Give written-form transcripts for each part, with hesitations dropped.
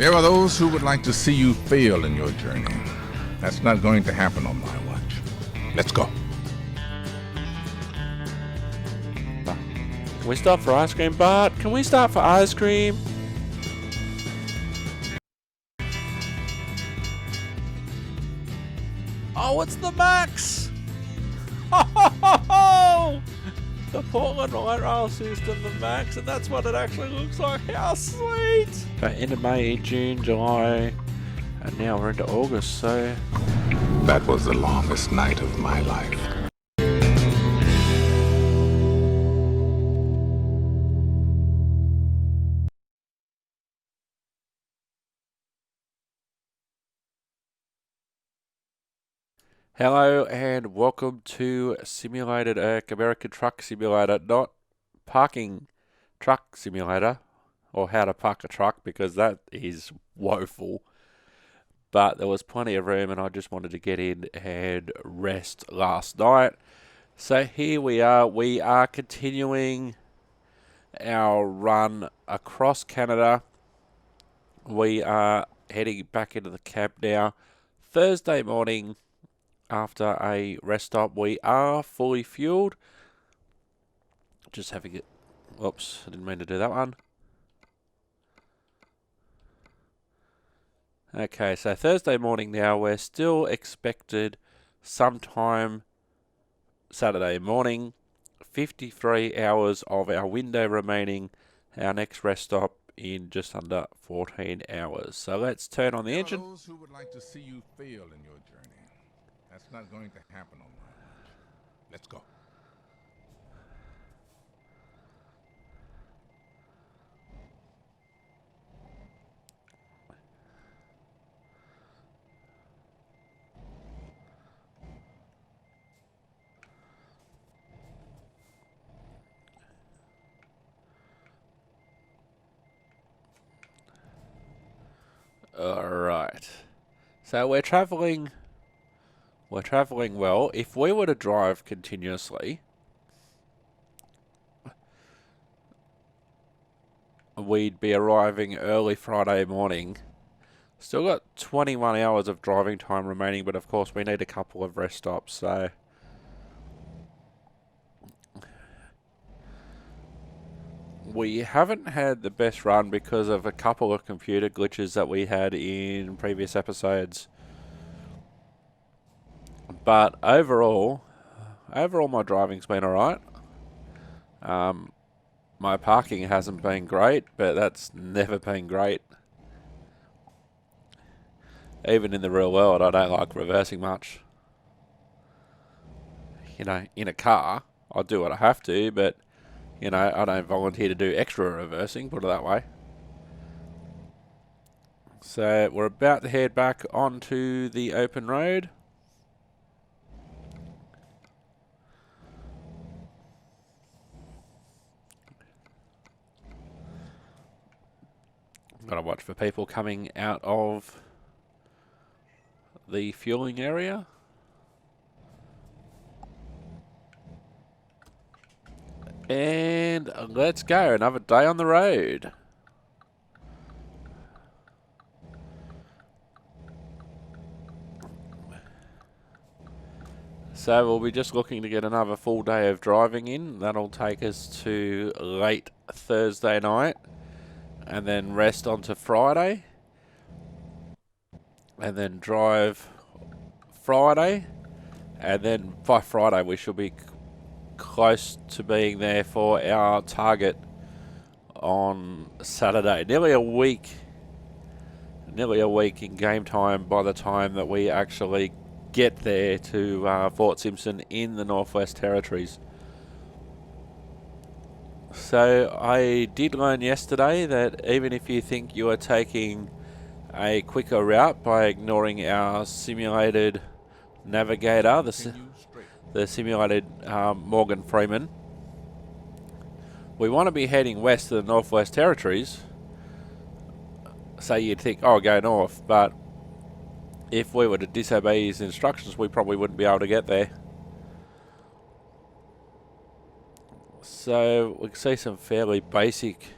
There are those who would like to see you fail in your journey. That's not going to happen on my watch. Let's go. Can we stop for ice cream, Bart? Can we stop for ice cream? Oh, it's the Max! Ho ho ho ho! The Portland Light Rail system, the Max, and that's what it actually looks like. How sweet! End of May, June, July, and now we're into August, so... That was the longest night of my life. Hello and welcome to Simulated Erk, American Truck Simulator, not Parking Truck Simulator, or how to park a truck, because that is woeful. But there was plenty of room and I just wanted to get in and rest last night. So here we are continuing our run across Canada. We are heading back into the cab now. Thursday morning, after a rest stop, we are fully fueled. Just having it. Whoops, I didn't mean to do that one. Okay, so Thursday morning now. We're still expected sometime Saturday morning. 53 hours of our window remaining. Our next rest stop in just under 14 hours. So let's turn on the engine. There are those who would like to see you fail in your journey. That's not going to happen on my watch. Let's go. Alright. So we're traveling well. If we were to drive continuously, we'd be arriving early Friday morning. Still got 21 hours of driving time remaining, but of course we need a couple of rest stops, so... We haven't had the best run because of a couple of computer glitches that we had in previous episodes. But overall my driving's been alright. My parking hasn't been great, but that's never been great. Even in the real world, I don't like reversing much. You know, in a car, I'll do what I have to, but, you know, I don't volunteer to do extra reversing, put it that way. So we're about to head back onto the open road. Gotta watch for people coming out of the fueling area. And let's go, another day on the road. So we'll be just looking to get another full day of driving in. That'll take us to late Thursday night. And then rest onto Friday. And then drive Friday. And then by Friday we should be close to being there for our target on Saturday. Nearly a week in game time by the time that we actually get there to Fort Simpson in the Northwest Territories. So I did learn yesterday that even if you think you are taking a quicker route by ignoring our simulated navigator, the simulated Morgan Freeman, we want to be heading west to the Northwest Territories. So you'd think, oh, go north, but if we were to disobey his instructions, we probably wouldn't be able to get there. So we can see some fairly basic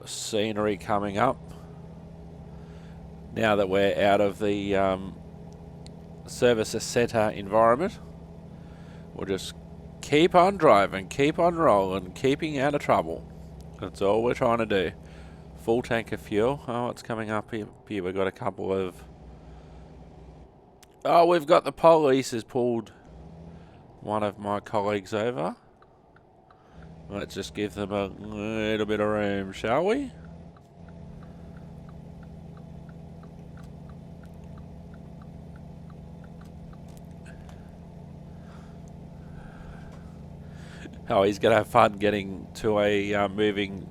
scenery coming up. Now that we're out of the service centre environment, we'll just keep on driving, keep on rolling, keeping out of trouble. That's all we're trying to do. Full tank of fuel. Oh, what's coming up here? We've got a couple of... Oh, we've got the police has pulled one of my colleagues over. Let's just give them a little bit of room, shall we? Oh, he's going to have fun getting to a moving...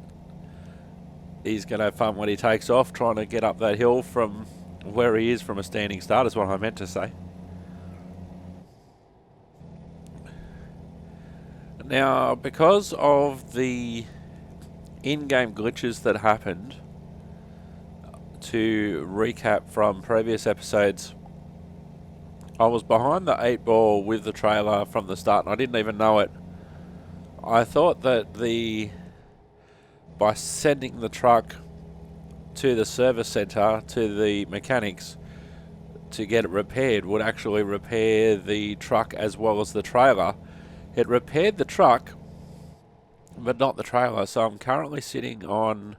He's going to have fun when he takes off, trying to get up that hill from where he is from a standing start, is what I meant to say. Now, because of the in-game glitches that happened, to recap from previous episodes, I was behind the 8-ball with the trailer from the start, and I didn't even know it. I thought that by sending the truck to the service centre, to the mechanics, to get it repaired, would actually repair the truck as well as the trailer. It repaired the truck, but not the trailer, so I'm currently sitting on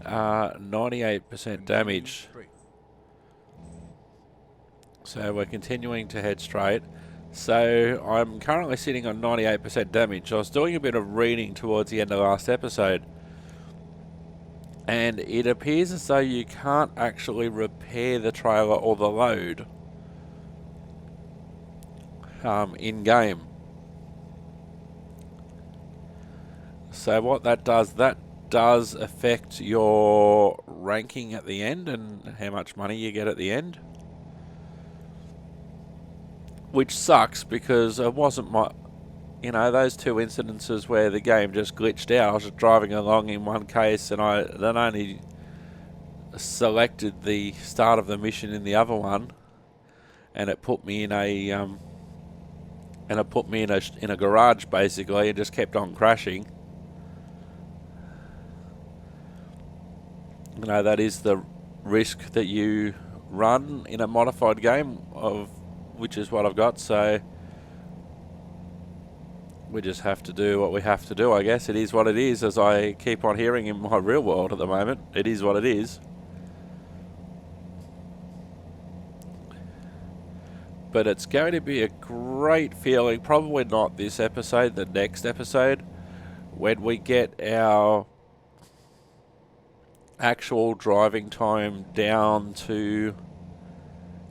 98% damage. So we're continuing to head straight. So I'm currently sitting on 98% damage. I was doing a bit of reading towards the end of last episode, and it appears as though you can't actually repair the trailer or the load in-game. So what that does affect your ranking at the end and how much money you get at the end. Which sucks, because it wasn't my... You know, those two incidences where the game just glitched out. I was just driving along in one case, and I then only selected the start of the mission in the other one, and it put me in a in a garage basically, and just kept on crashing. You know, that is the risk that you run in a modified game, of which is what I've got. So we just have to do what we have to do, I guess. It is what it is, as I keep on hearing in my real world at the moment. It is what it is. But it's going to be a great feeling, probably not this episode, the next episode, when we get our actual driving time down to,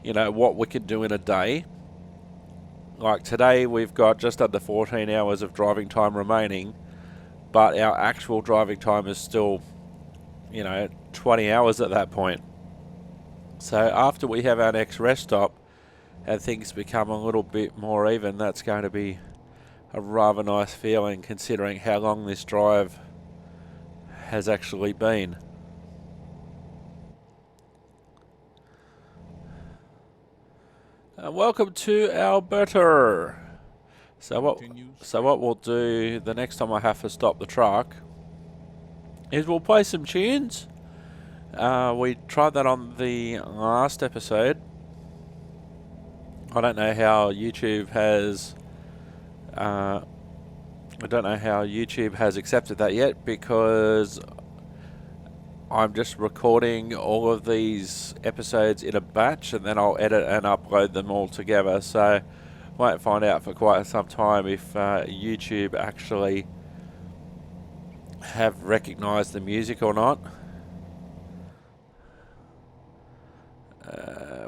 you know, what we can do in a day. Like today, we've got just under 14 hours of driving time remaining, but our actual driving time is still, you know, 20 hours at that point. So after we have our next rest stop and things become a little bit more even, that's going to be a rather nice feeling, considering how long this drive has actually been. Welcome to Alberta. So what we'll do the next time I have to stop the truck is we'll play some tunes. We tried that on the last episode. I don't know how YouTube has accepted that yet, because I'm just recording all of these episodes in a batch, and then I'll edit and upload them all together. So won't find out for quite some time if YouTube actually have recognised the music or not.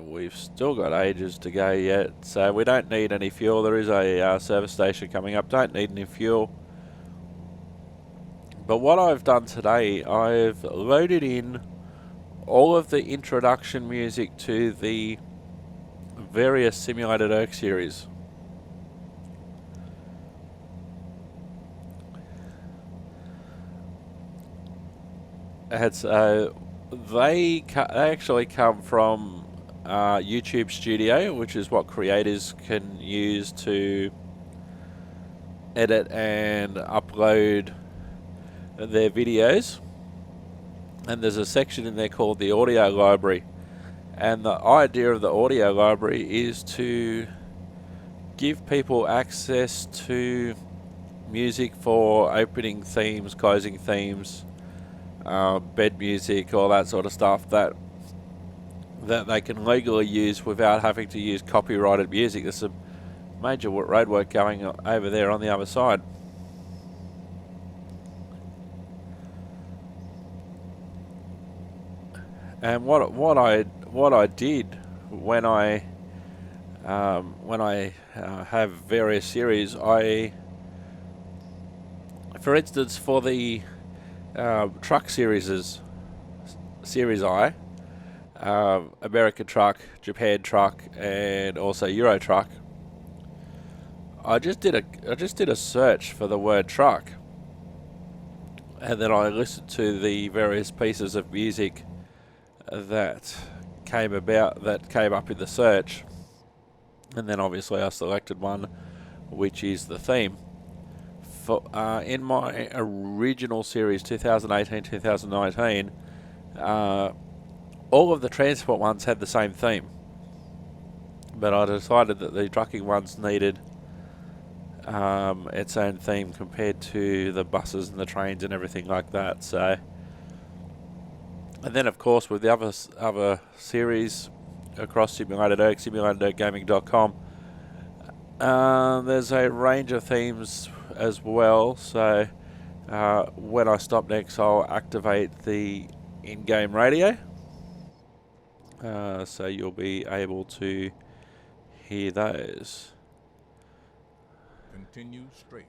We've still got ages to go yet, so we don't need any fuel. There is a service station coming up. Don't need any fuel. But what I've done today, I've loaded in all of the introduction music to the various Simulated Erk series. And so they actually come from YouTube Studio, which is what creators can use to edit and upload their videos. and there's a section in there called the audio library. And the idea of the audio library is to give people access to music for opening themes, closing themes, bed music, all that sort of stuff that they can legally use without having to use copyrighted music. There's some major roadwork going over there on the other side. And what I did when I have various series, for instance, for the truck series I, American Truck, Japan Truck, and also Euro Truck, I just did a search for the word truck, and then I listened to the various pieces of music that came up in the search, and then obviously I selected one which is the theme. For in my original series 2018-2019, all of the transport ones had the same theme, but I decided that the trucking ones needed its own theme compared to the buses and the trains and everything like that. So, and then of course with the other series across Simulated Erk, SimulatedErkGaming.com, there's a range of themes as well. So when I stop next, I'll activate the in-game radio, so you'll be able to hear those. Continue straight.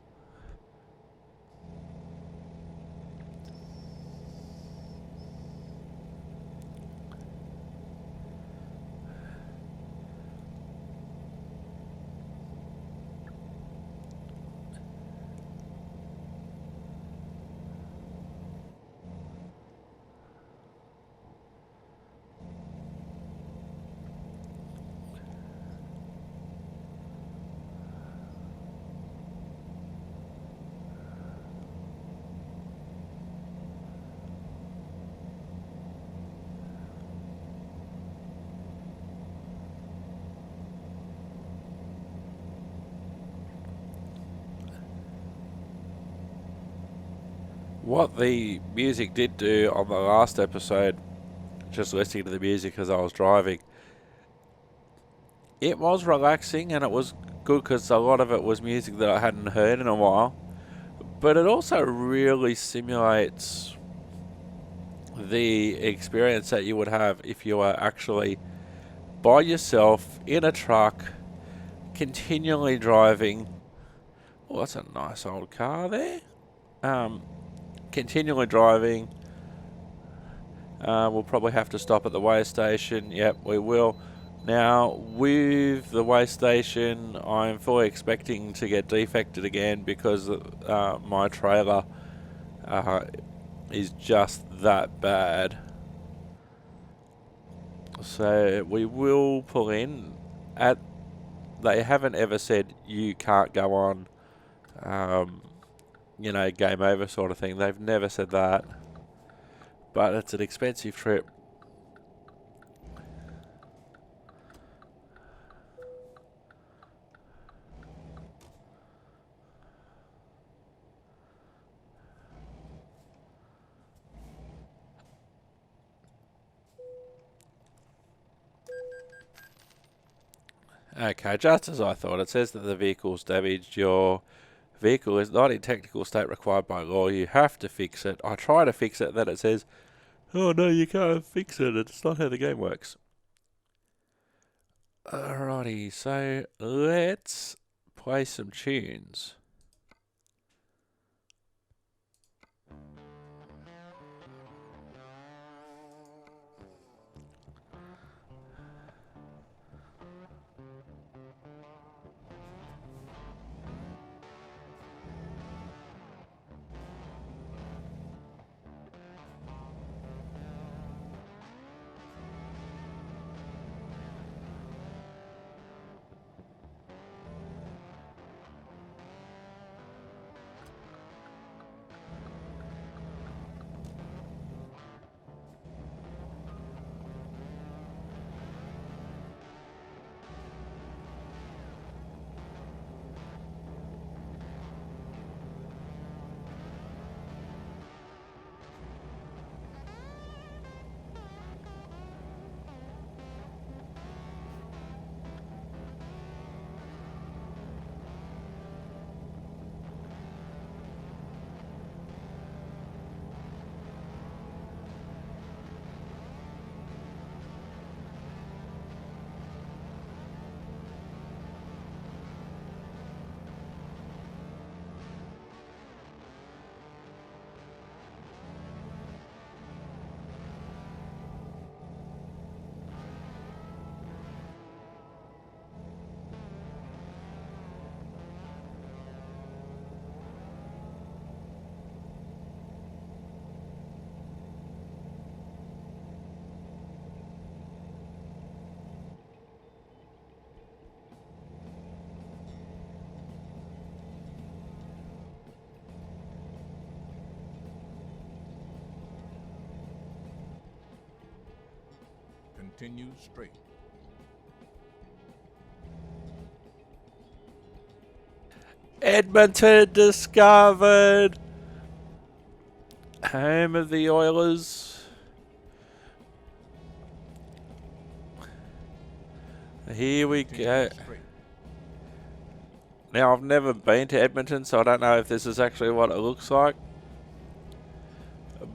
What the music did do on the last episode, just listening to the music as I was driving, it was relaxing and it was good because a lot of it was music that I hadn't heard in a while. But it also really simulates the experience that you would have if you were actually by yourself in a truck, continually driving. Oh, that's a nice old car there. Continually driving. We'll probably have to stop at the weigh station. Yep, we will. Now, with the weigh station, I'm fully expecting to get defected again because my trailer is just that bad. So we will pull in. They haven't ever said you can't go on, game over sort of thing. They've never said that. But it's an expensive trip. Okay, just as I thought, it says that the vehicle's damaged. Your vehicle is not in technical state required by law. You have to fix it. I try to fix it, then it says, oh no, you can't fix it. It's not how the game works. Alrighty, so let's play some tunes. Continue straight. Edmonton discovered! Home of the Oilers. Here we go. Straight. Now, I've never been to Edmonton, so I don't know if this is actually what it looks like.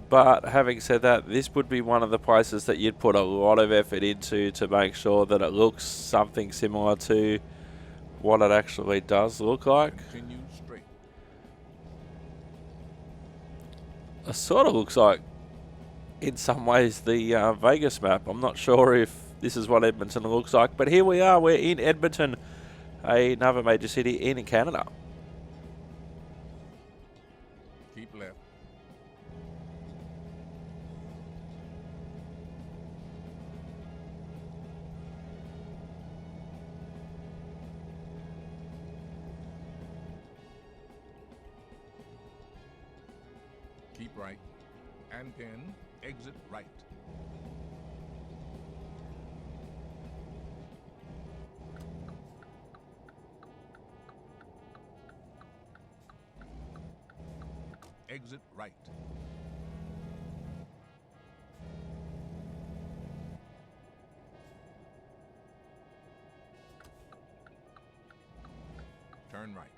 But having said that, this would be one of the places that you'd put a lot of effort into to make sure that it looks something similar to what it actually does look like. Continue straight. It sort of looks like, in some ways, the Vegas map. I'm not sure if this is what Edmonton looks like, but here we are. We're in Edmonton, another major city in Canada. Keep left. Keep right. And then exit right. Exit right. Turn right.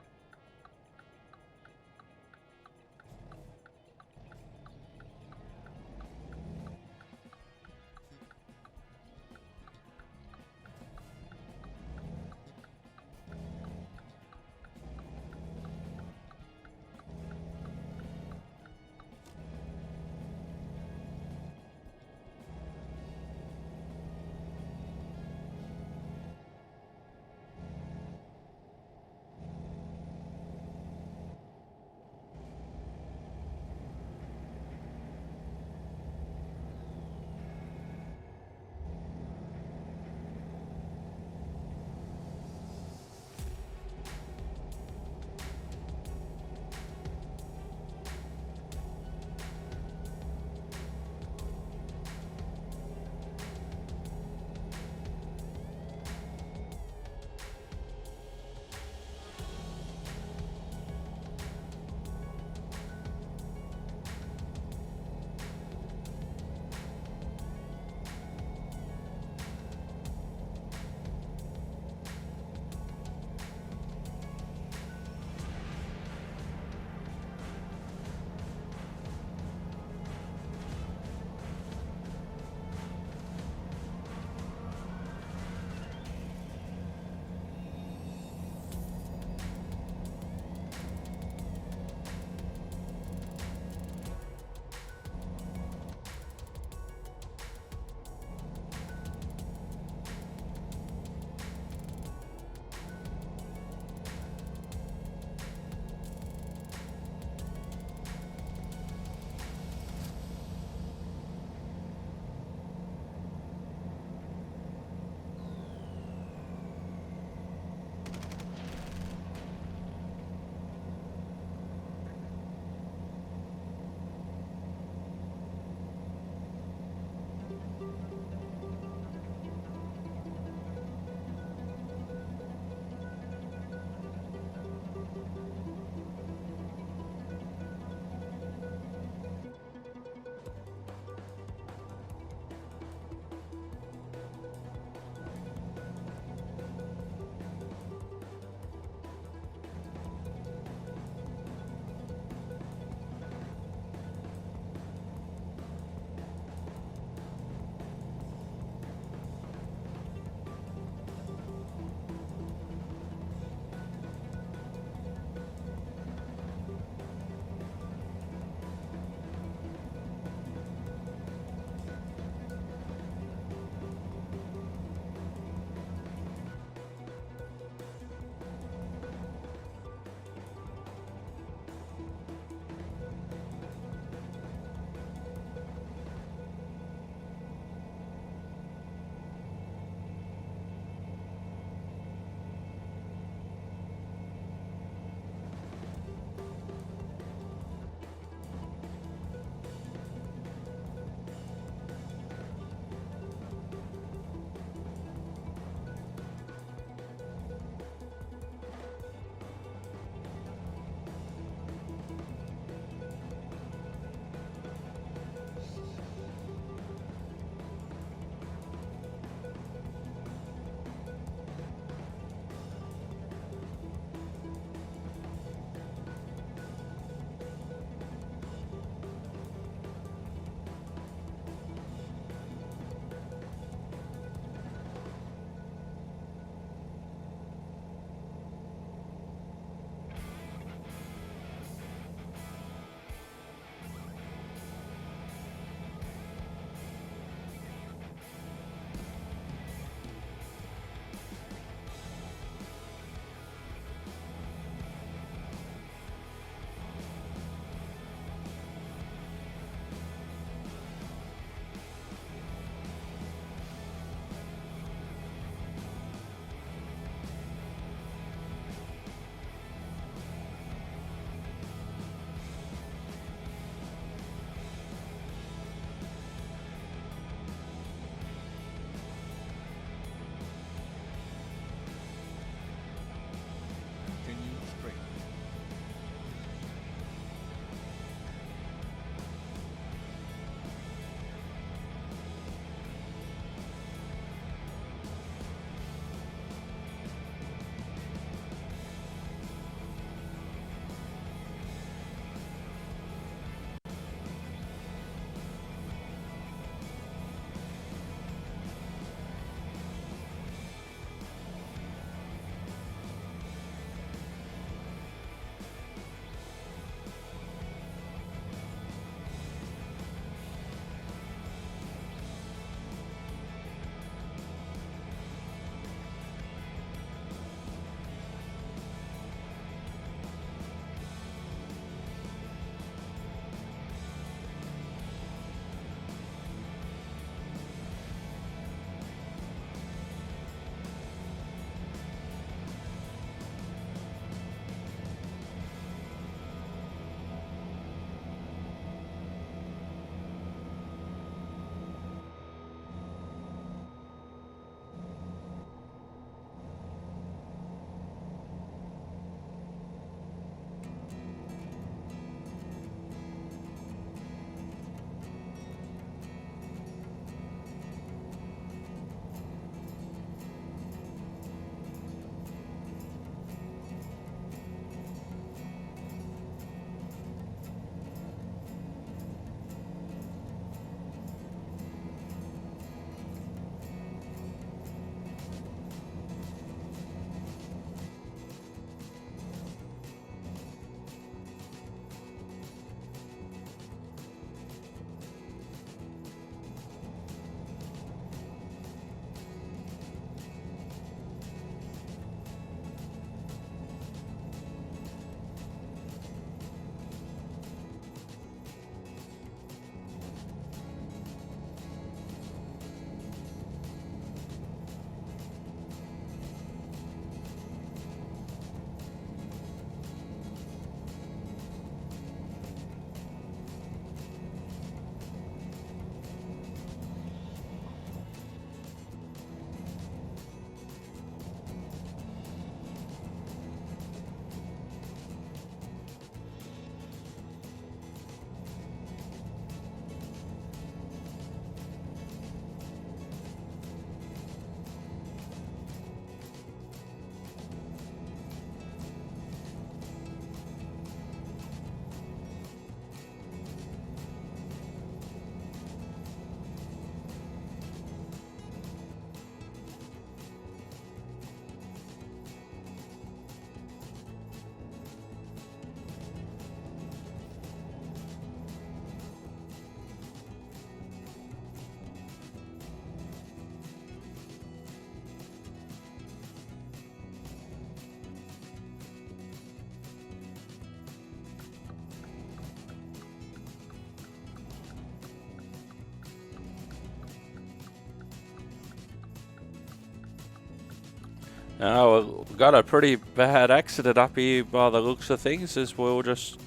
Oh, we got a pretty bad accident up here by the looks of things as we'll just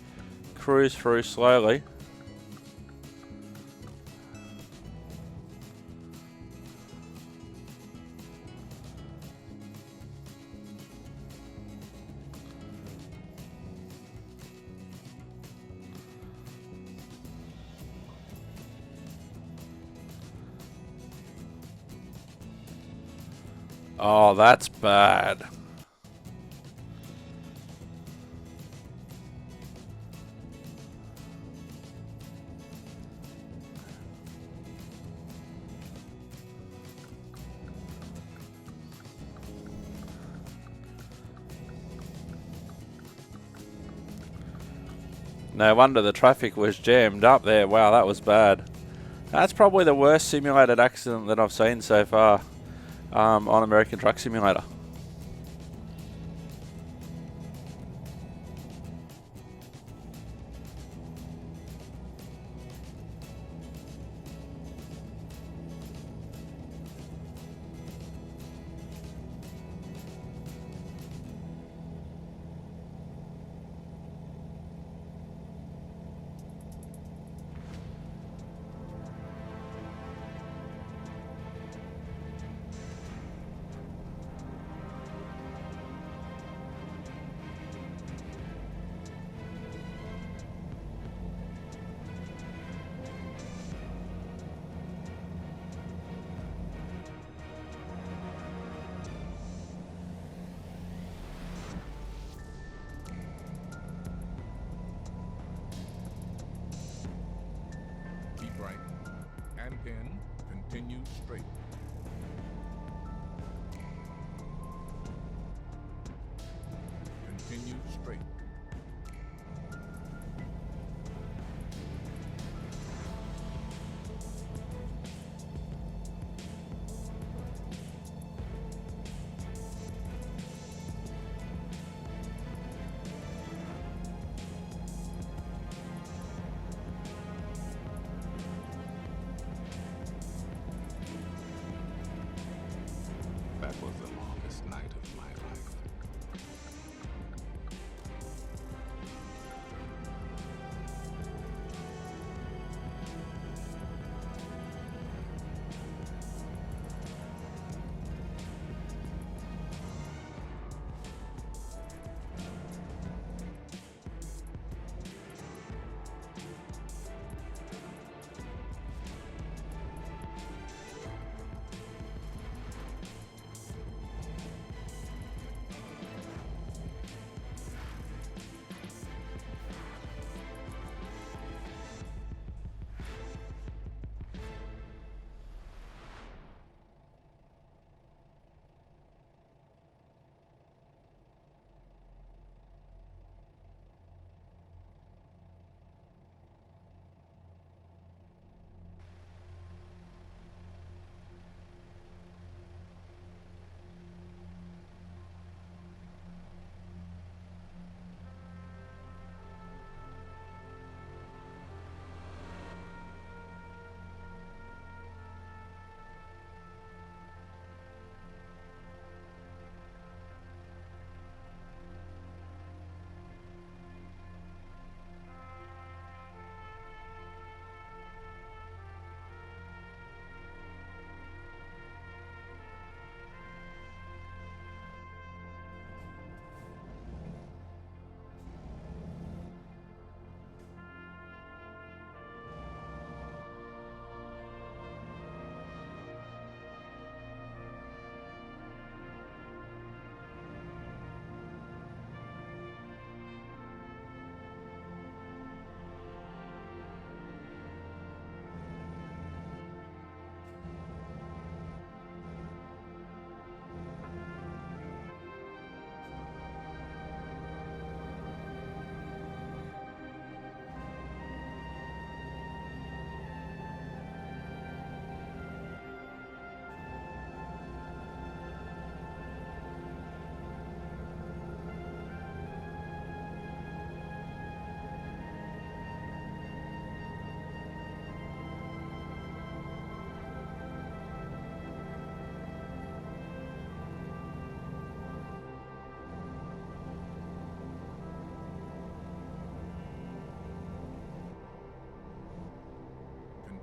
cruise through slowly. Oh, that's bad. No wonder the traffic was jammed up there. Wow, that was bad. That's probably the worst simulated accident that I've seen so far on American Truck Simulator. Keep right. And in. Continue straight. Continue straight. That was the longest night of my life.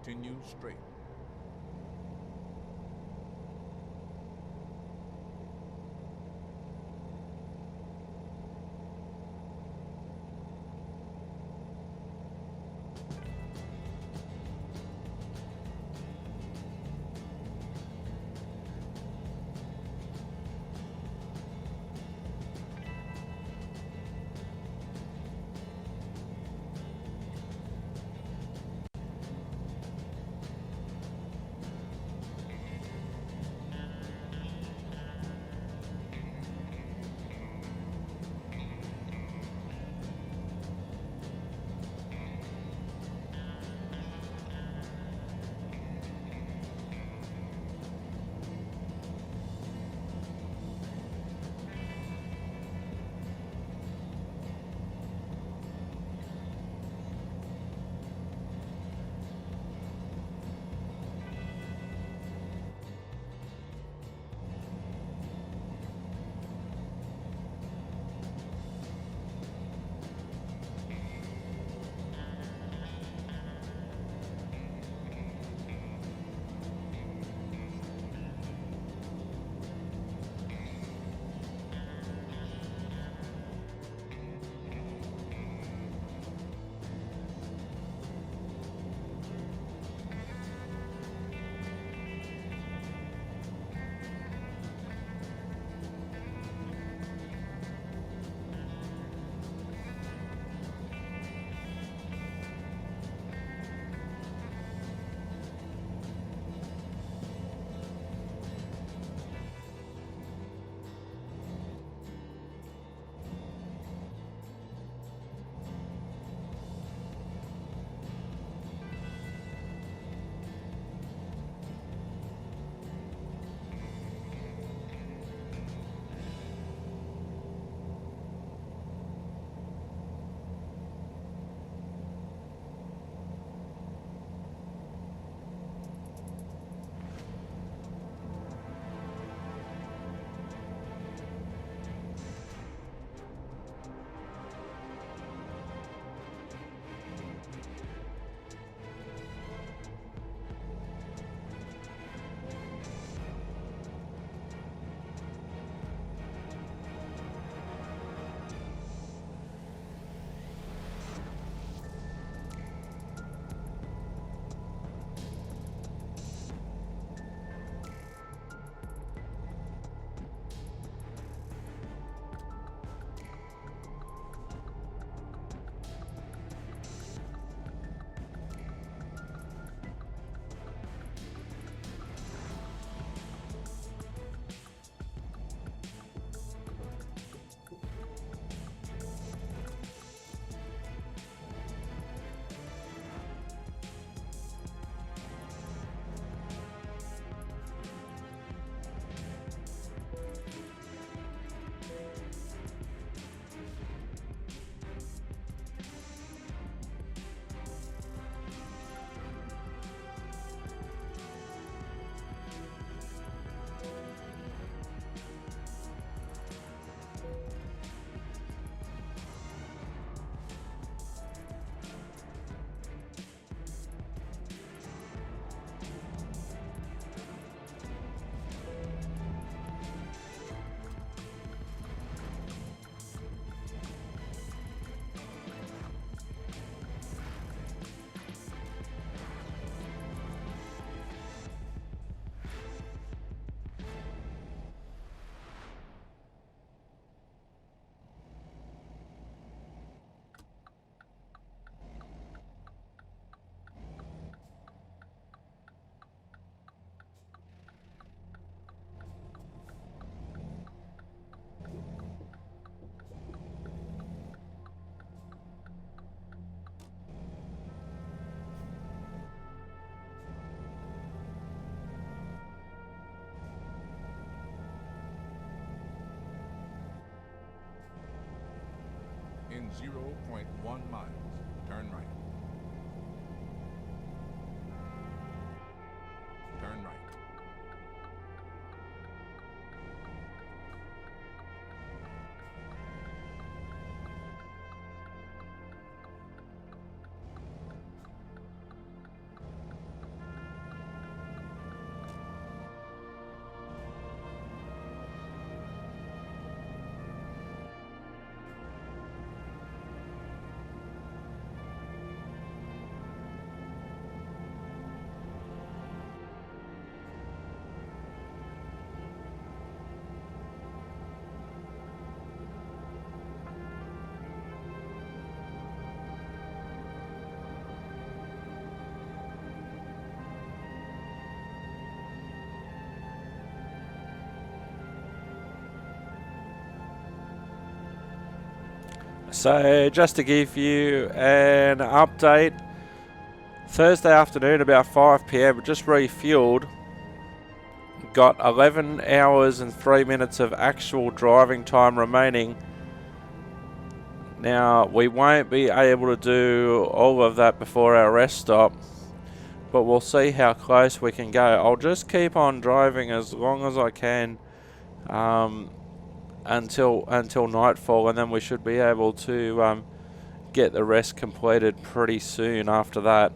Continue straight. In 0.1 miles, turn right. Turn right. So just to give you an update, Thursday afternoon about 5 p.m. just refueled. Got 11 hours and 3 minutes of actual driving time remaining. Now we won't be able to do all of that before our rest stop, but we'll see how close we can go. I'll just keep on driving as long as I can until nightfall, and then we should be able to get the rest completed pretty soon after that.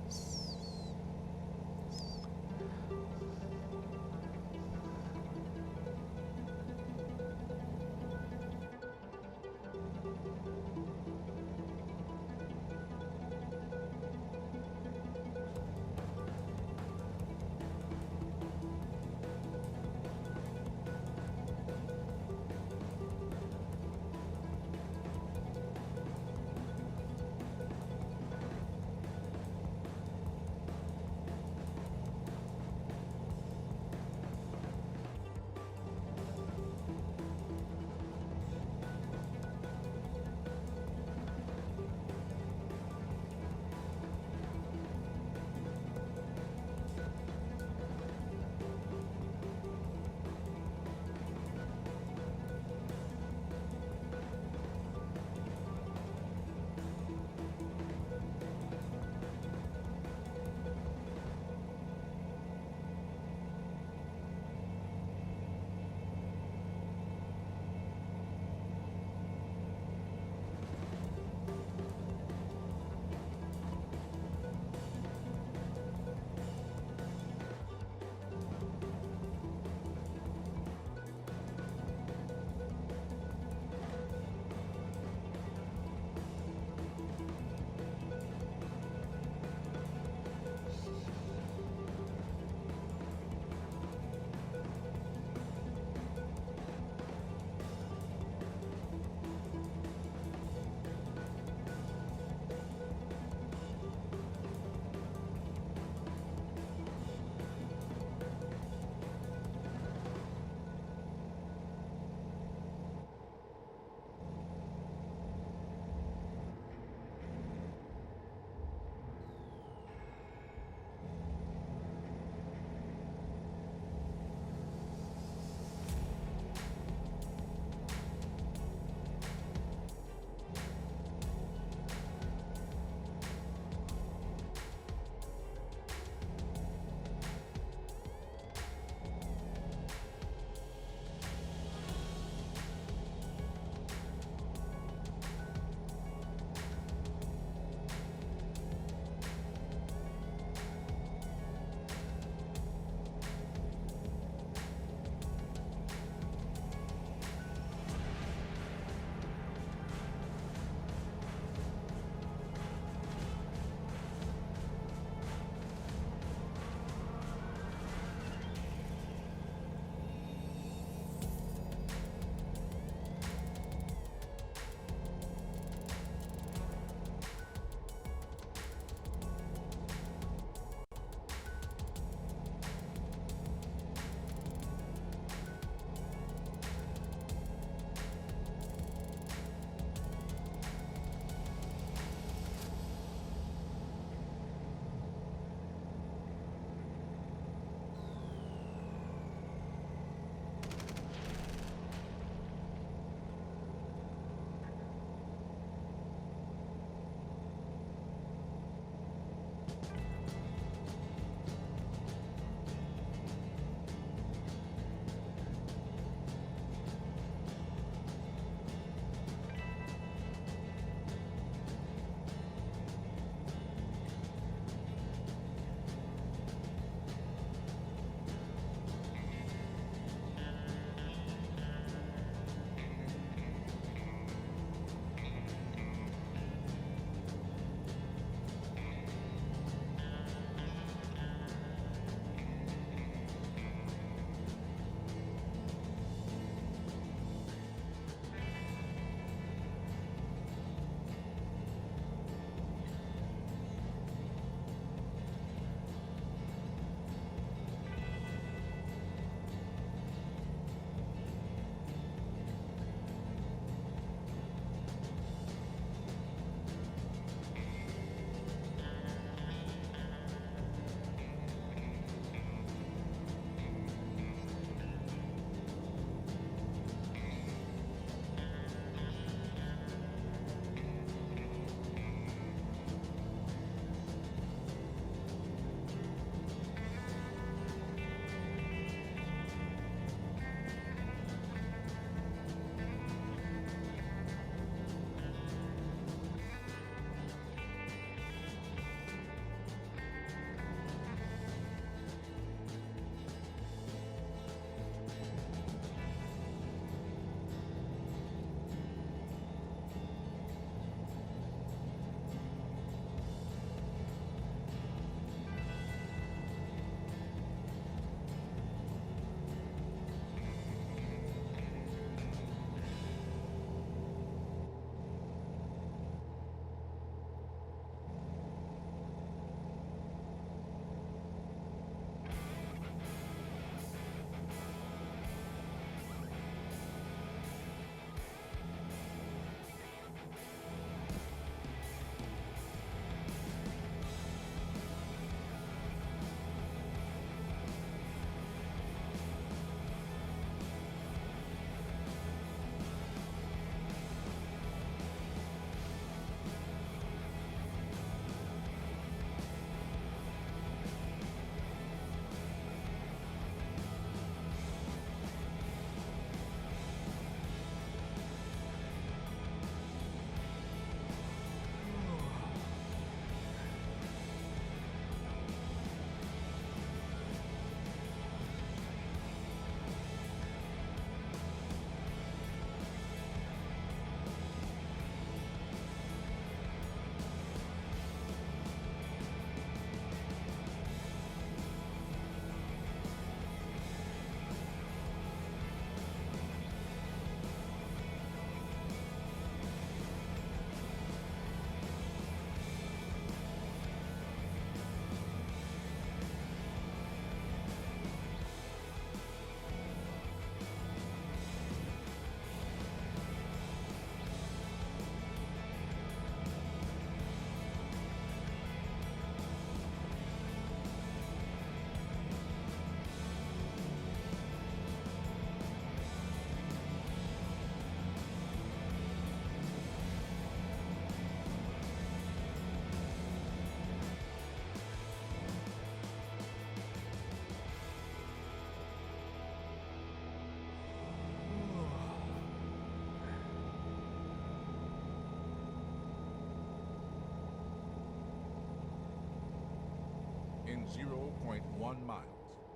0.1 miles.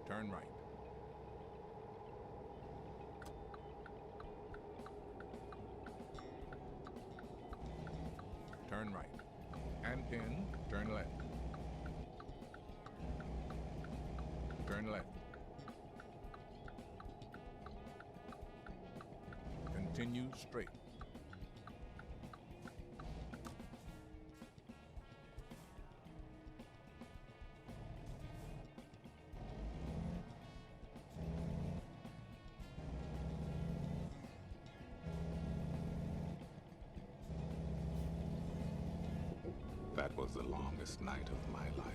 Turn right. Turn right. And in, turn left. Turn left. Continue straight. That was the longest night of my life.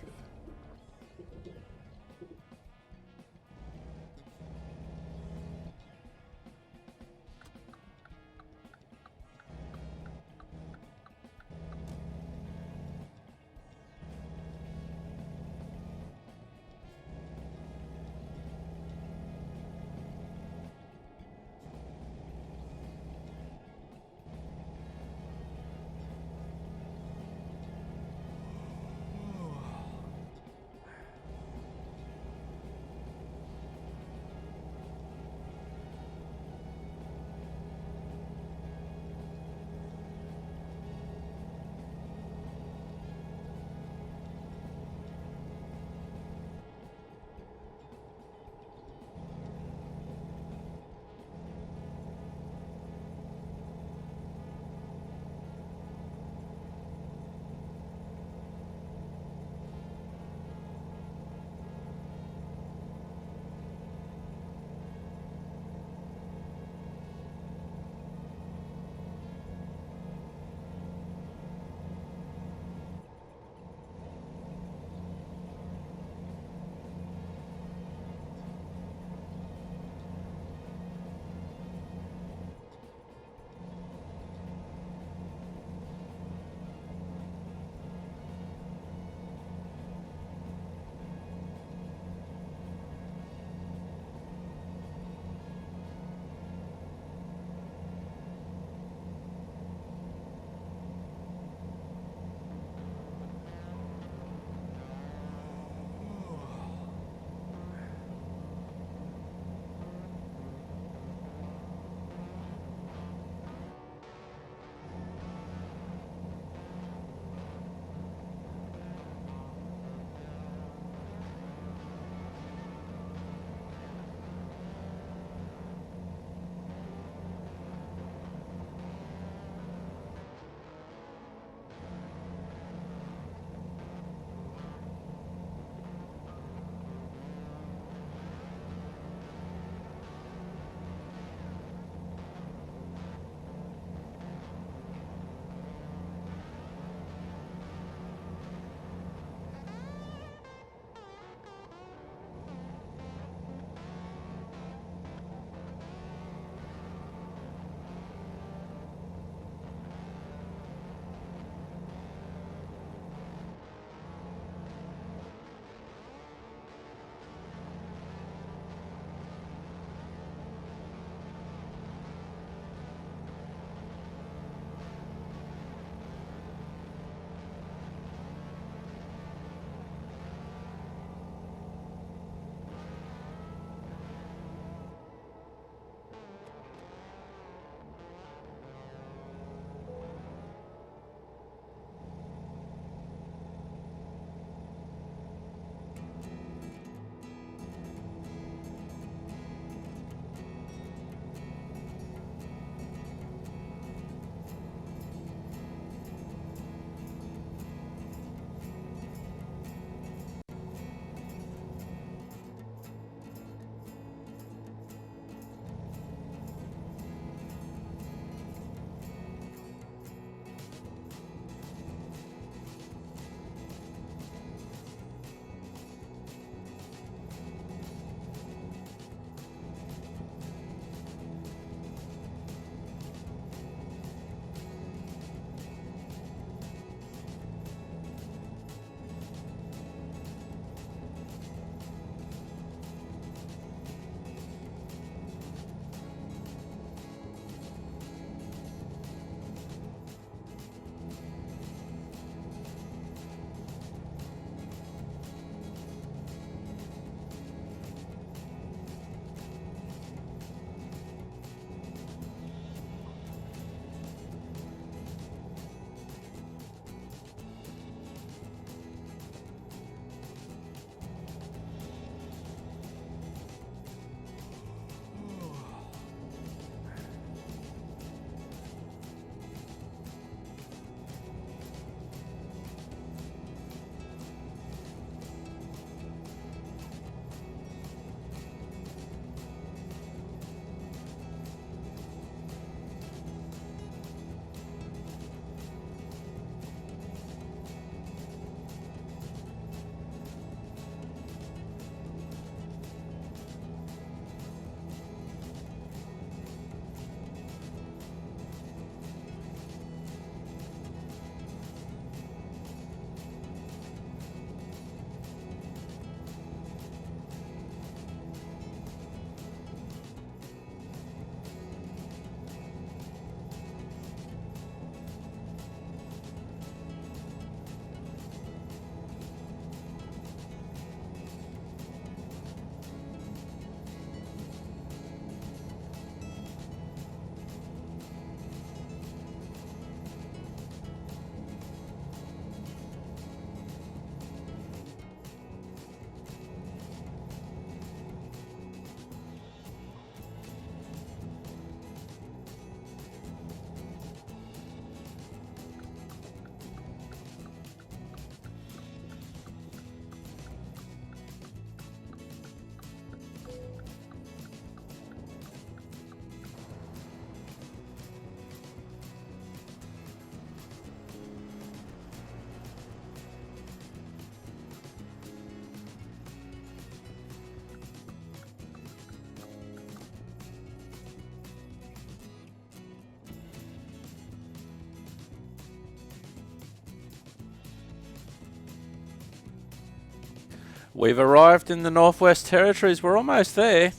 We've arrived in the Northwest Territories. We're almost there.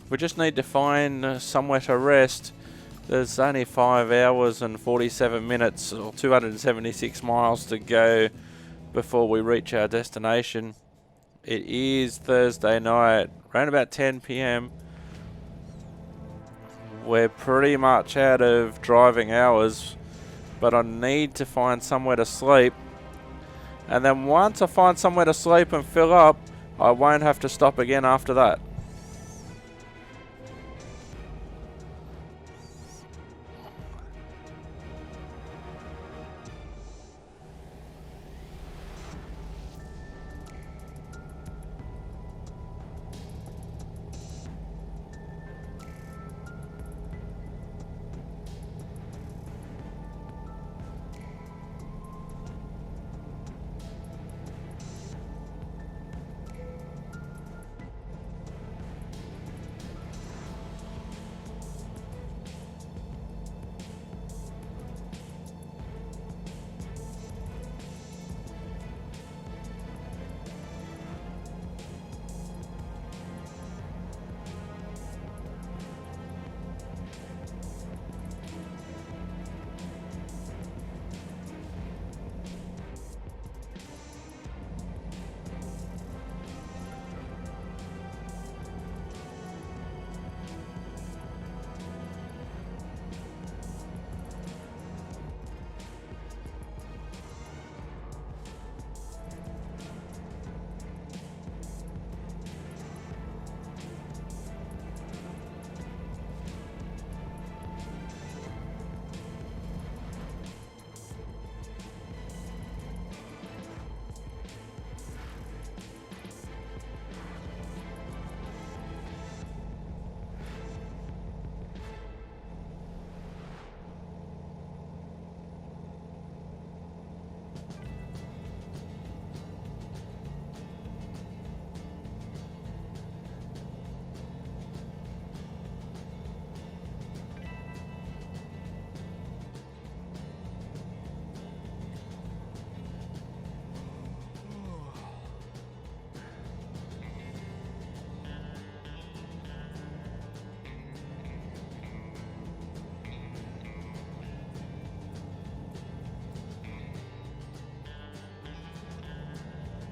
We just need to find somewhere to rest. There's only 5 hours and 47 minutes, or 276 miles to go before we reach our destination. It is Thursday night, around about 10 p.m. We're pretty much out of driving hours, but I need to find somewhere to sleep. And then once I find somewhere to sleep and fill up, I won't have to stop again after that.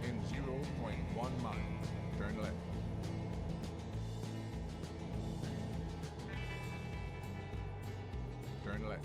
In 0.1 mile, turn left. Turn left.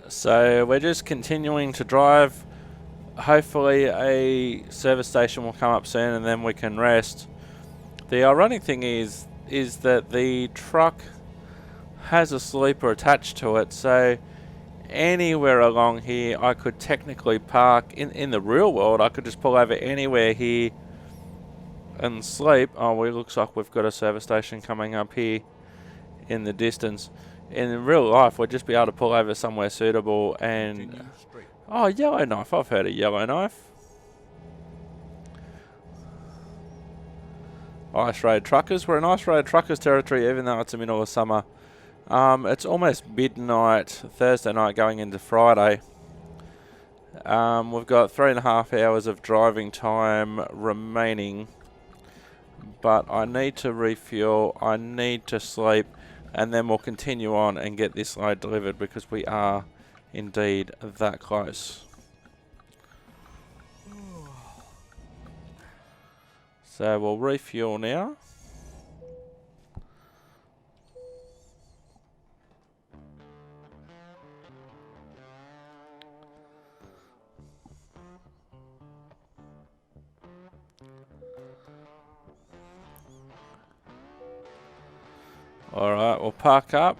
So we're just continuing to drive. Hopefully a service station will come up soon and then we can rest. The ironic thing is that the truck has a sleeper attached to it, so anywhere along here I could technically park. In the real world, I could just pull over anywhere here and sleep. Oh, it looks like we've got a service station coming up here in the distance. In real life, we'd just be able to pull over somewhere suitable and... Oh, Yellowknife. I've heard of Yellowknife. Ice Road Truckers. We're in Ice Road Truckers territory, even though it's the middle of summer. It's almost midnight, Thursday night going into Friday. We've got 3.5 hours of driving time remaining. But I need to refuel, I need to sleep, and then we'll continue on and get this load delivered because we are indeed that close. So we'll refuel now. Alright, we'll park up.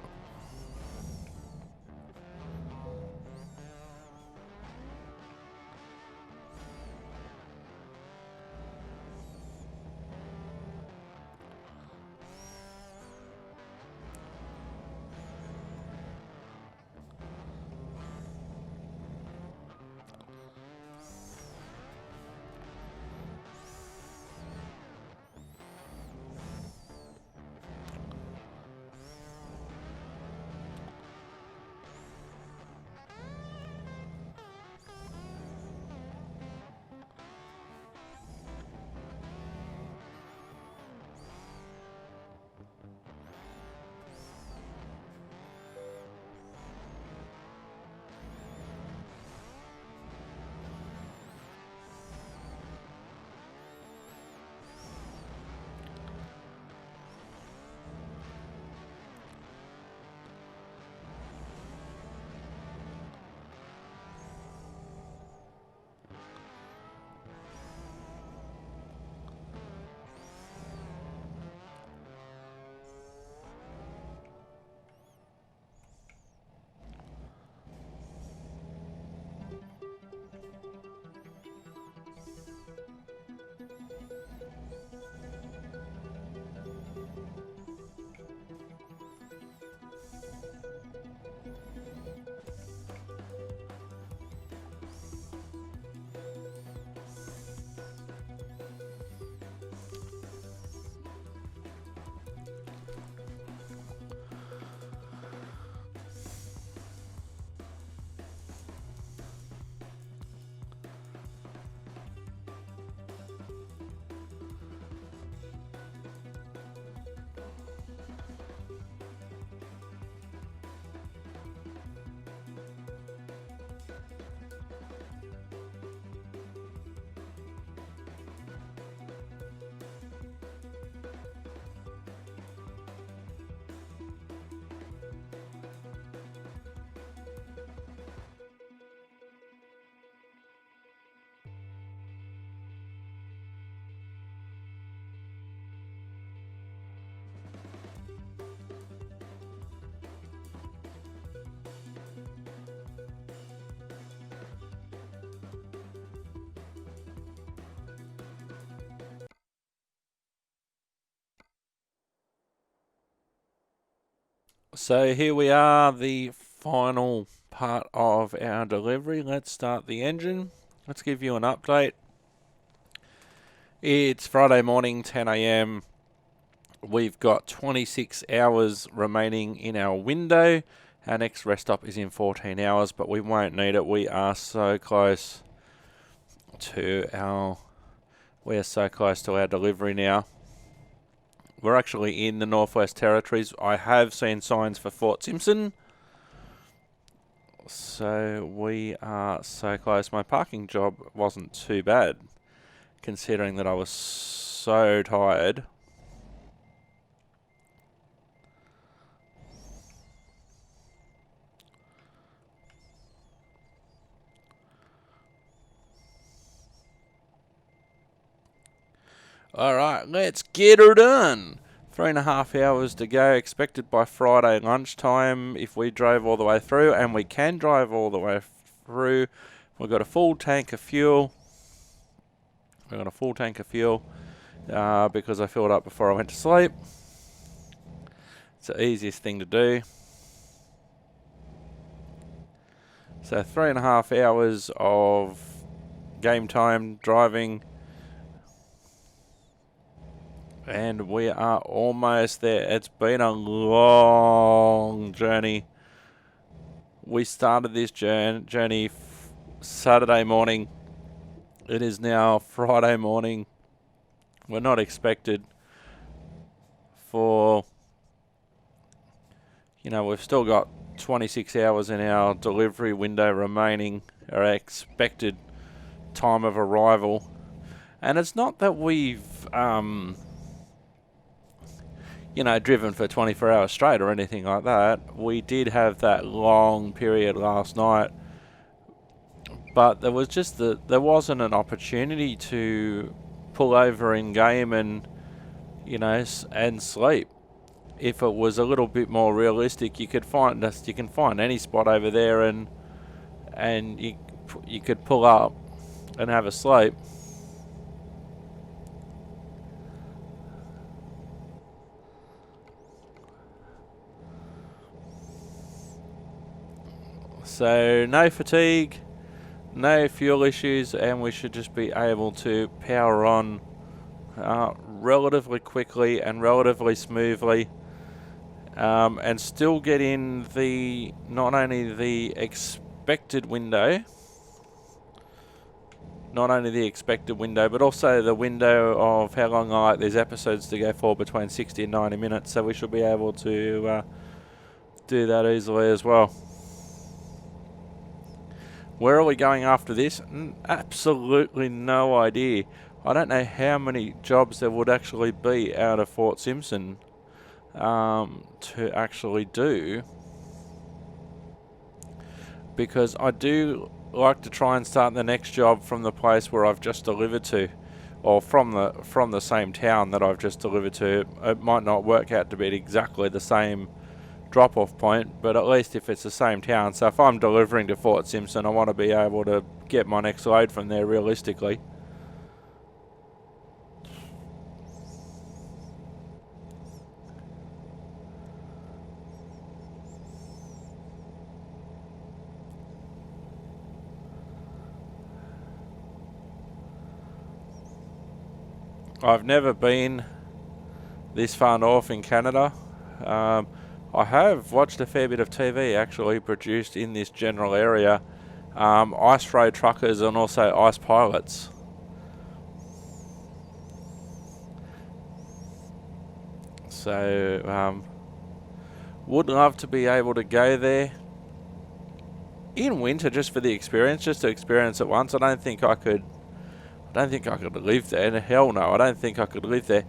So here we are, the final part of our delivery. Let's start the engine. Let's give you an update. It's Friday morning, 10 a.m. We've got 26 hours remaining in our window. Our next rest stop is in 14 hours, but we won't need it. We are so close to our delivery now. We're actually in the Northwest Territories. I have seen signs for Fort Simpson. So we are so close. My parking job wasn't too bad, considering that I was so tired. Alright, let's get her done. 3.5 hours to go, expected by Friday lunchtime if we drove all the way through, and we can drive all the way through. We've got a full tank of fuel. Because I filled up before I went to sleep. It's the easiest thing to do. So 3.5 hours of game time driving. And we are almost there. It's been a long journey. We started this journey Saturday morning. It is now Friday morning. We're not expected for, we've still got 26 hours in our delivery window remaining, our expected time of arrival. And it's not that we've, driven for 24 hours straight or anything like that. We did have that long period last night, but there wasn't an opportunity to pull over in game and, and sleep. If it was a little bit more realistic, you can find any spot over there and you could pull up and have a sleep. So no fatigue, no fuel issues, and we should just be able to power on relatively quickly and relatively smoothly, and still get in not only the expected window, but also the window of how long I like these episodes to go for, between 60 and 90 minutes. So we should be able to do that easily as well. Where are we going after this? Absolutely no idea. I don't know how many jobs there would actually be out of Fort Simpson to actually do, because I do like to try and start the next job from the place where I've just delivered to, or from the same town that I've just delivered to. It might not work out to be exactly the same drop-off point, but at least if it's the same town. So if I'm delivering to Fort Simpson, I want to be able to get my next load from there realistically. I've never been this far north in Canada. I have watched a fair bit of TV actually produced in this general area. Ice road truckers and also ice pilots. So would love to be able to go there in winter just for the experience, just to experience it once. I don't think I could live there. And hell no, I don't think I could live there.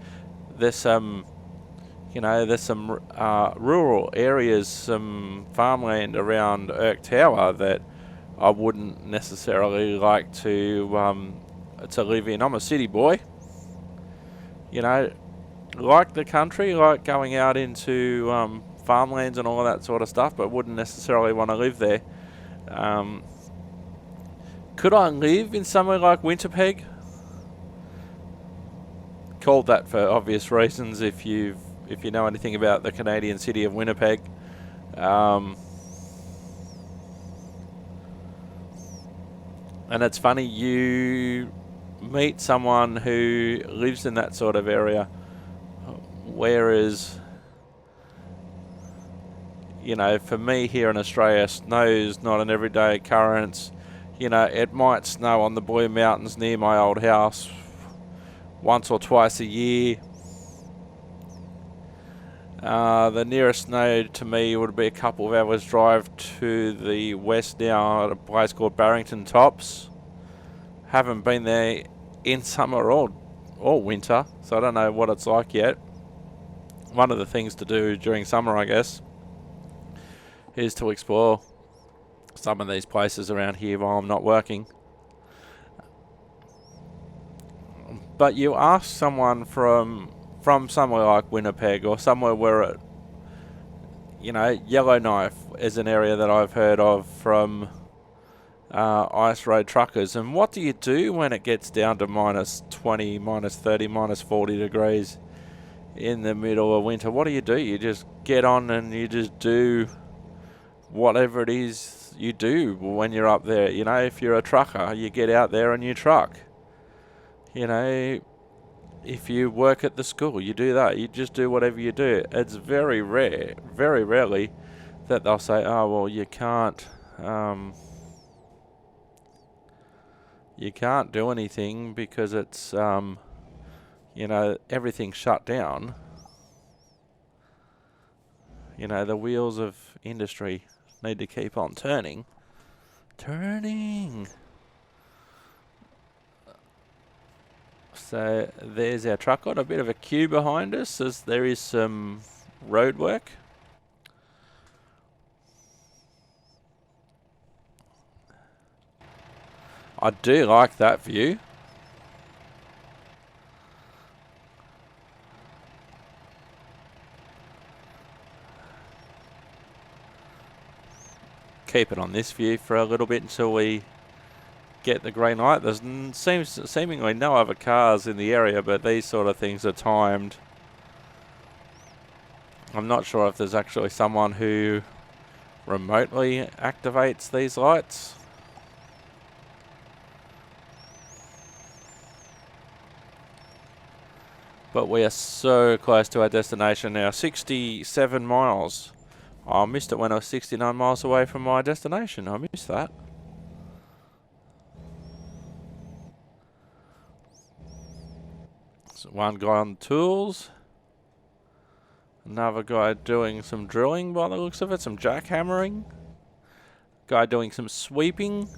There's some rural areas, some farmland around Erk Tower that I wouldn't necessarily like to live in. I'm a city boy, like the country, like going out into farmlands and all of that sort of stuff, but wouldn't necessarily want to live there. Could I live in somewhere like Winnipeg? Called that for obvious reasons if you know anything about the Canadian city of Winnipeg. And it's funny, you meet someone who lives in that sort of area, whereas, for me here in Australia, snow's not an everyday occurrence. It might snow on the Blue Mountains near my old house once or twice a year. The nearest snow to me would be a couple of hours drive to the west now at a place called Barrington Tops. Haven't been there in summer or winter, so I don't know what it's like yet. One of the things to do during summer, I guess, is to explore some of these places around here while I'm not working. But you ask someone from somewhere like Winnipeg or somewhere where it, you know, Yellowknife is an area that I've heard of from ice road truckers. And what do you do when it gets down to minus 20, minus 30, minus 40 degrees in the middle of winter? What do? You just get on and you just do whatever it is you do when you're up there. You know, if you're a trucker, you get out there and you truck. You know, if you work at the school, you do that. You just do whatever you do. It's very rare, very rarely, that they'll say, oh, well, you can't do anything because it's, you know, everything's shut down. You know, the wheels of industry need to keep on turning. So there's our truck. Got a bit of a queue behind us as there is some road work. I do like that view. Keep it on this view for a little bit until we get the green light. There's seemingly no other cars in the area, but these sort of things are timed. I'm not sure if there's actually someone who remotely activates these lights. But we are so close to our destination now. 67 miles. I missed it when I was 69 miles away from my destination. I missed that. So one guy on the tools. Another guy doing some drilling by the looks of it. Some jackhammering. Guy doing some sweeping.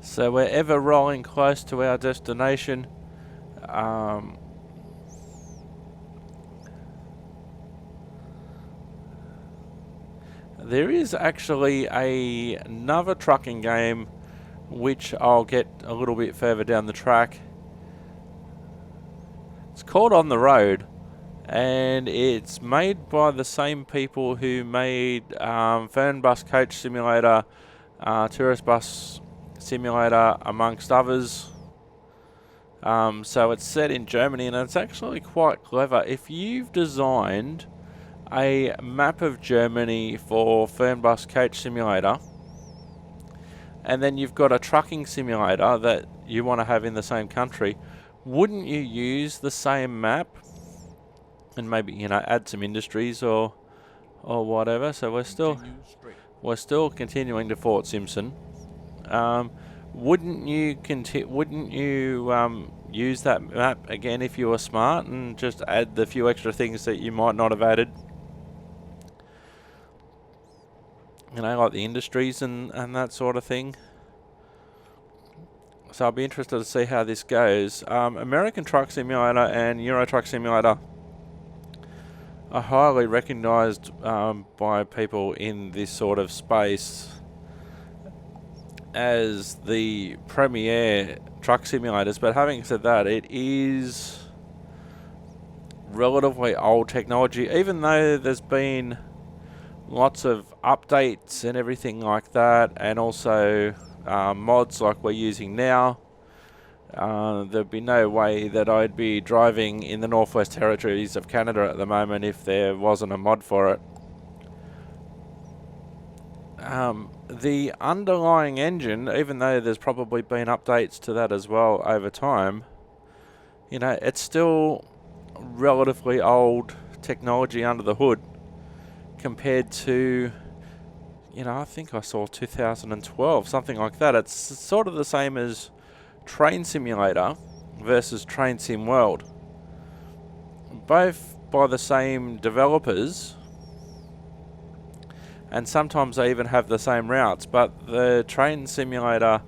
So we're ever rolling close to our destination. There is actually another trucking game which I'll get a little bit further down the track. It's called On the Road, and it's made by the same people who made Fernbus Coach Simulator, Tourist Bus Simulator, amongst others. So it's set in Germany, and it's actually quite clever. If you've designed a map of Germany for Fernbus Coach Simulator, and then you've got a trucking simulator that you want to have in the same country, wouldn't you use the same map and maybe, you know, add some industries or whatever? So we're still continuing to Fort Simpson. Wouldn't you use that map again if you were smart and just add the few extra things that you might not have added? You know, like the industries and that sort of thing. So I'll be interested to see how this goes. American Truck Simulator and Euro Truck Simulator are highly recognised by people in this sort of space as the premier truck simulators. But having said that, it is relatively old technology, even though there's been lots of updates and everything like that, and also mods like we're using now. There'd be no way that I'd be driving in the Northwest Territories of Canada at the moment if there wasn't a mod for it. The underlying engine, even though there's probably been updates to that as well over time, you know, it's still relatively old technology under the hood compared to, you know, I think I saw 2012, something like that. It's sort of the same as Train Simulator versus Train Sim World. Both by the same developers. and sometimes they even have the same routes, but the train simulator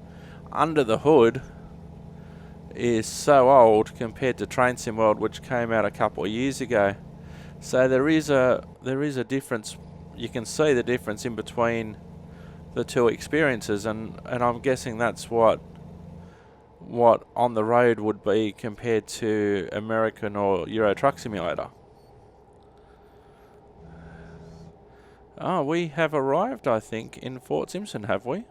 under the hood is so old compared to Train Sim World, which came out a couple of years ago. So there is a difference. You can see the difference in between the two experiences, and I'm guessing that's what on the road would be compared to American or Euro Truck Simulator. Oh, we have arrived, I think, in Fort Simpson, have we?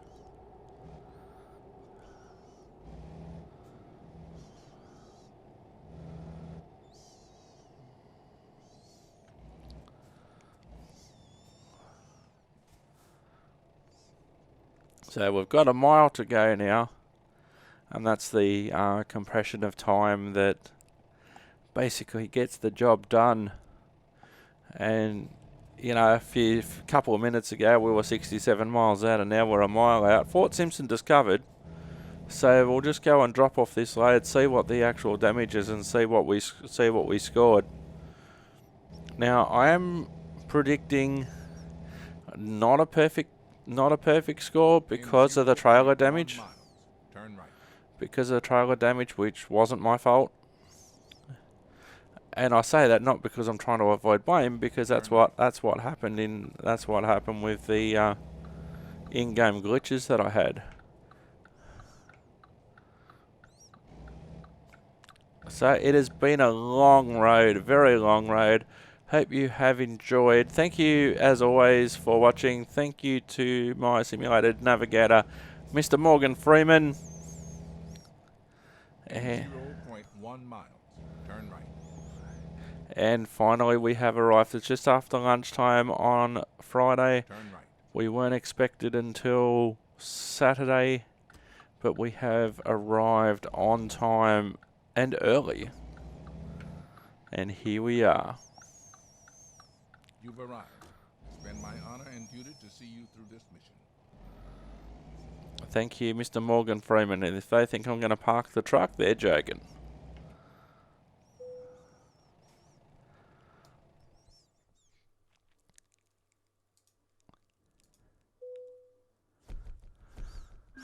So we've got a mile to go now, and that's the compression of time that basically gets the job done. And you know, a couple of minutes ago we were 67 miles out, and now we're a mile out. Fort Simpson discovered. So we'll just go and drop off this load, see what the actual damage is, and see what we scored. Now I am predicting not a perfect score because of the trailer damage. Turn right. Because of the trailer damage, which wasn't my fault. And I say that not because I'm trying to avoid blame, because that's what happened with the in-game glitches that I had. So it has been a long road, a very long road. Hope you have enjoyed. Thank you, as always, for watching. Thank you to my simulated navigator, Mr. Morgan Freeman. 0.1 miles. Turn right. And finally, we have arrived. It's just after lunchtime on Friday. Turn right. We weren't expected until Saturday, but we have arrived on time and early. And here we are. You've arrived. It's been my honor and duty to see you through this mission. Thank you, Mr. Morgan Freeman. And if they think I'm going to park the truck, they're joking.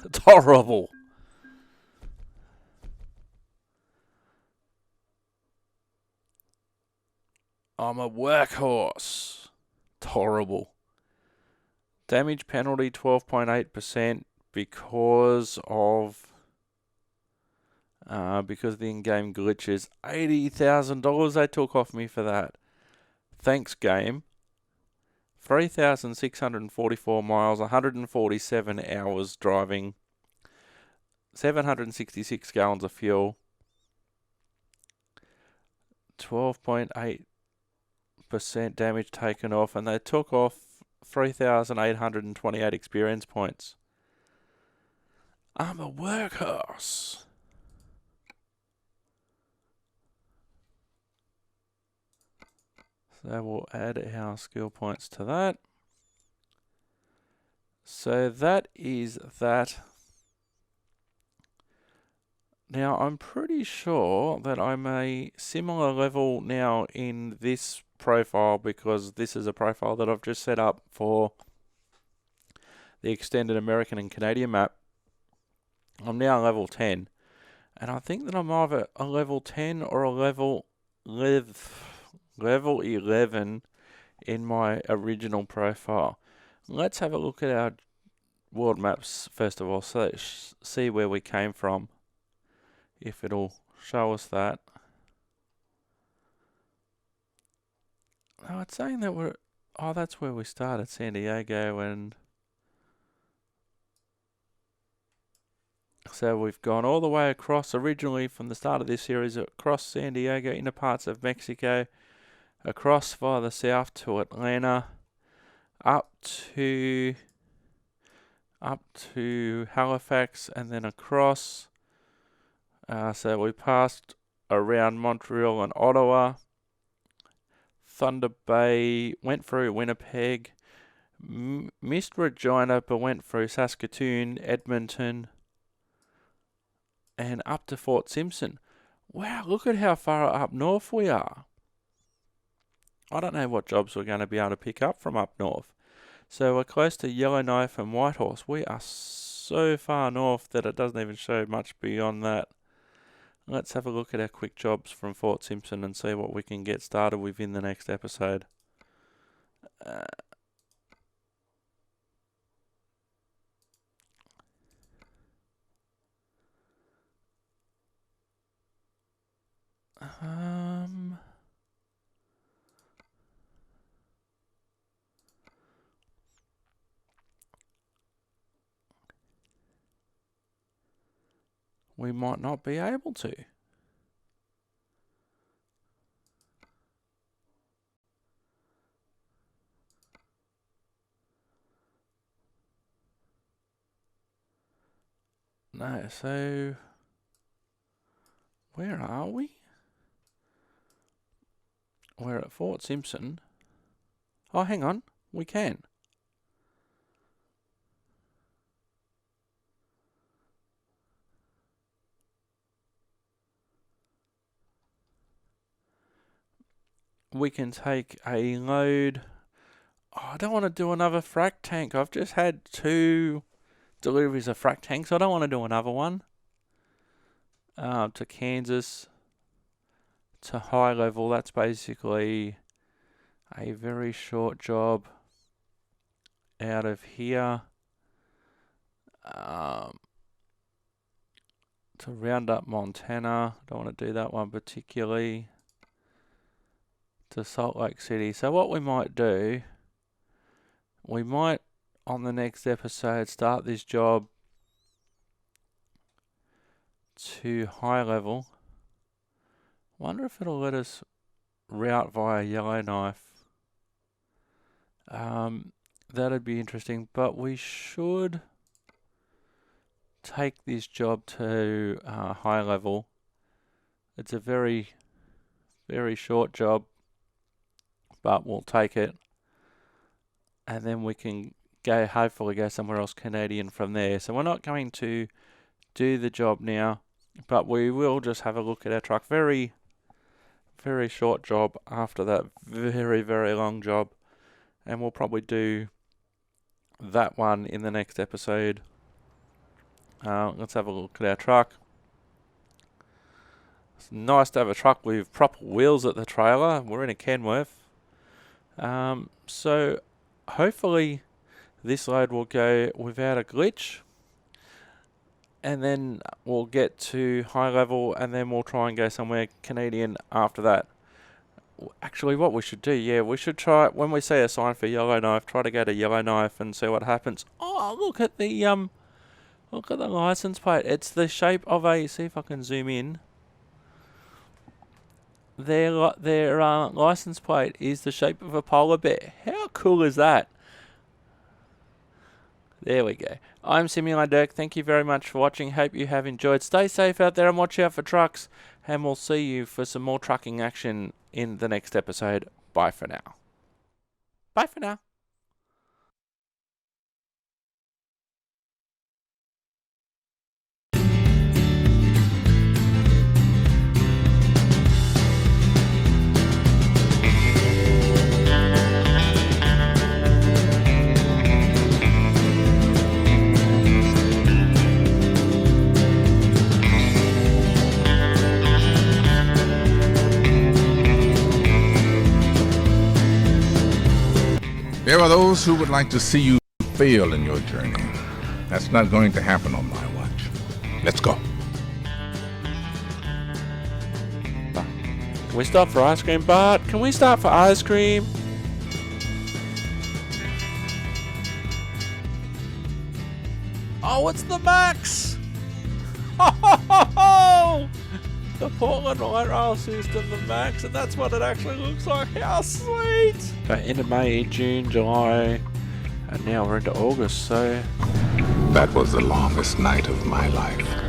It's horrible. I'm a workhorse. It's horrible. Damage penalty 12.8% because of the in-game glitches. $80,000 they took off me for that. Thanks, game. 3,644 miles, 147 hours driving, 766 gallons of fuel, 12.8% damage taken off, and they took off 3,828 experience points. I'm a workhorse. So we'll add our skill points to that. So that is that. Now I'm pretty sure that I'm a similar level now in this profile, because this is a profile that I've just set up for the extended American and Canadian map. I'm now level 10, and I think that I'm either a level 10 or a level 11 in my original profile. Let's have a look at our world maps first of all, so see where we came from, if it'll show us that. Oh, it's saying that that's where we started, San Diego, and so we've gone all the way across originally from the start of this series, across San Diego into parts of Mexico, across via the south to Atlanta, up to Halifax, and then across. So we passed around Montreal and Ottawa, Thunder Bay, went through Winnipeg, missed Regina, but went through Saskatoon, Edmonton, and up to Fort Simpson. Wow, look at how far up north we are. I don't know what jobs we're going to be able to pick up from up north. So we're close to Yellowknife and Whitehorse. We are so far north that it doesn't even show much beyond that. Let's have a look at our quick jobs from Fort Simpson and see what we can get started with in the next episode. We might not be able to. No, so where are we? We're at Fort Simpson. Oh, hang on. We can. We can take a load. Oh, I don't want to do another frac tank. I've just had 2 deliveries of frac tanks. I don't want to do another one. To Kansas. To high level. That's basically a very short job out of here. To round up Montana. Don't want to do that one particularly. To Salt Lake City. So what we might do, we might on the next episode start this job to high level. Wonder if it'll let us route via Yellowknife. That'd be interesting, but we should take this job to high level. It's a very, very short job, but we'll take it. And then we can hopefully go somewhere else Canadian from there. So we're not going to do the job now, but we will just have a look at our truck. Very, very short job after that very, very long job. And we'll probably do that one in the next episode. Let's have a look at our truck. It's nice to have a truck with proper wheels at the trailer. We're in a Kenworth. So hopefully this load will go without a glitch. And then we'll get to high level and then we'll try and go somewhere Canadian after that. Actually, what we should do, we should try, when we see a sign for Yellowknife, try to go to Yellowknife and see what happens. Oh, look at the license plate. It's the shape of a, see if I can zoom in. Their license plate is the shape of a polar bear. How cool is that? There we go. I'm Simulated Erk. Thank you very much for watching. Hope you have enjoyed. Stay safe out there and watch out for trucks. And we'll see you for some more trucking action in the next episode. Bye for now. Bye for now. There are those who would like to see you fail in your journey. That's not going to happen on my watch. Let's go. Can we stop for ice cream, Bart? Can we stop for ice cream? Oh, it's the Max! Ho, ho, ho, ho! The Portland Light Rail System, the Max, and that's what it actually looks like. How sweet! So into May, June, July, and now we're into August, so... That was the longest night of my life.